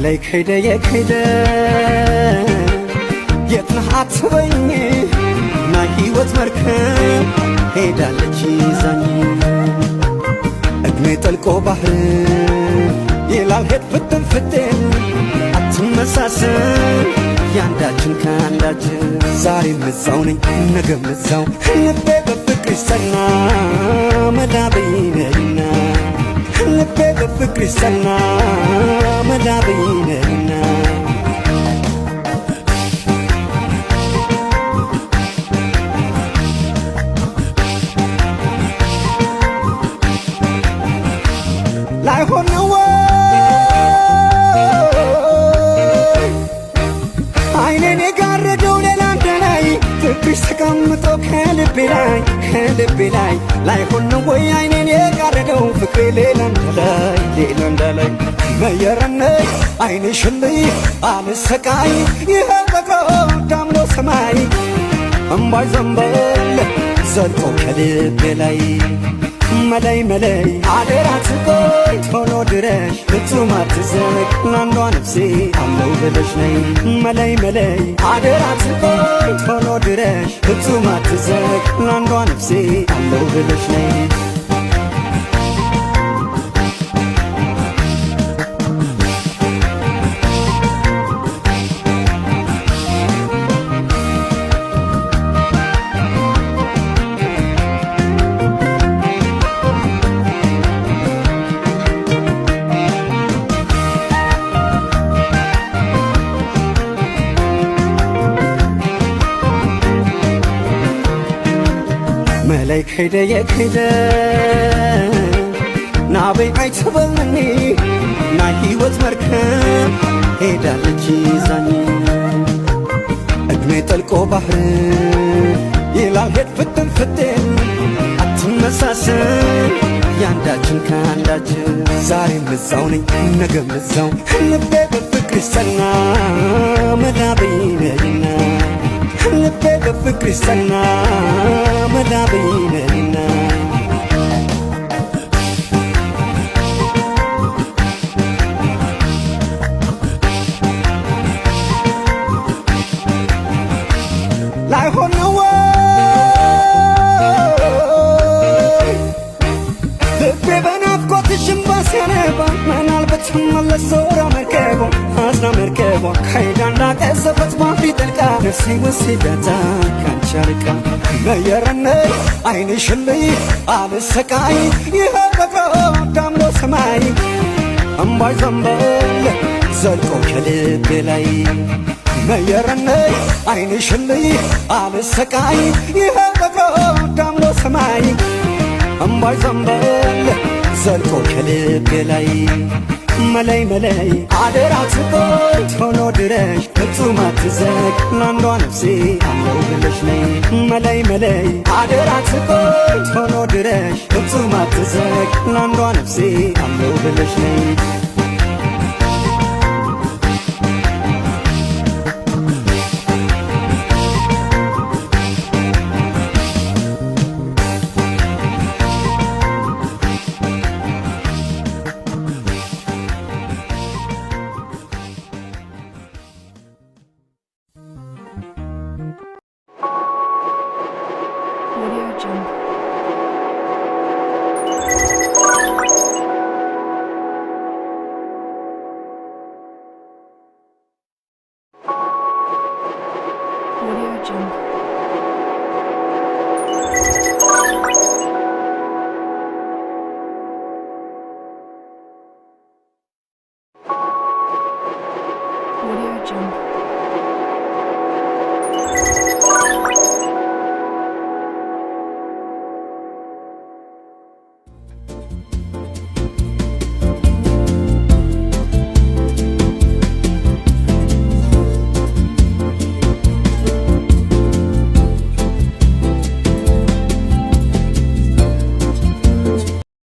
መላይ ከይደ የከይደ የትነህ አትበኝ ና ሕይወት መርከብ ሄዳለች ይዛኝ እድሜ ጠልቆ ባህር ይላል ሄድ ፍትን ፍትን አትመሳሰል ያንዳችን ከአንዳችን ዛሬም እዛው ነኝ ነገም እዛው ልቤ በፍቅርሽ ጸና መዳበይ ነይና ልቤ በፍቅርሽ ጸና መዳበይ ነይና ላይሆን ነው አይኔን የጋረደው ሌላ እንደላይ ፍቅርሽ ተቀምጦ ከልቤ ላይ ላይሆን ነው ወይ አይኔን የጋረደው ፍቅሬ ሌላ እንደላይ መየረነይ አይንሽን ልይ አልሰቃይ ይኸ በቅሮ ዳምኖ ሰማይ እምባይ ዘንበል ዘልቆ ከልቤ ላይ መለይ መለይ አደራ ትቆይ ቶሎ ድረሽ ፍጹም አትዘግ ለአንዷ ነፍሴ አለው ብለሽ ነይ መለይ መለይ አደራ ትቆይ ቶሎ ድረሽ ፍጹም አትዘግ ለአንዷ ነፍሴ አለው ብለሽ ነይ መላይ ከይደ የከይደ ናበይ አይትበልኒ ና ሕይወት መርከብ ሄዳለች ይዛኝ እድሜ ጠልቆ ባህር ይላል ሄድ ፍትን ፍትን አትመሳሰል ያንዳችን ከአንዳችን ዛሬም እዛው ነኝ ነገም እዛው ልቤ በፍቅርሽ ጸና መዳበይ ነይና ልቤ በፍቅርሽ ጸና መዳበይ ነይና ላይሆን ነው ልቤ በናፍቆትሽ እምባ ሲያነባ ምናልባት ትመለስ ዞራ መርከቧ አዝና መርከቧ ከይዳ እንዳቀዘፈት ባፍ ጠልቃ ነፍሴ ወስዳታ ካንቺ አርቃ መየረነይ አይንሽን ልይ አልሰቃይ ይኸ በቅሮ ዳምኖ ሰማይ እምባይ ዘንበል ዘልቆ ከልቤ ላይ መየረነይ አይንሽን ልይ አልሰቃይ ይኸ በቅሮ ዳምኖ ሰማይ እምባይ ዘንበል ዘልቆ ከልቤ ላይ መለይ መለይ አደራ ትቆይ ቶሎ ድረሽ ፍጹም አትዘግ ለአንዷ ነፍሴ አለው ብለሽ ነይ መለይ መለይ አደራ ትቆይ ቶሎ ድረሽ ፍጹም አትዘግ ለአንዷ ነፍሴ አለው ብለሽ ነይ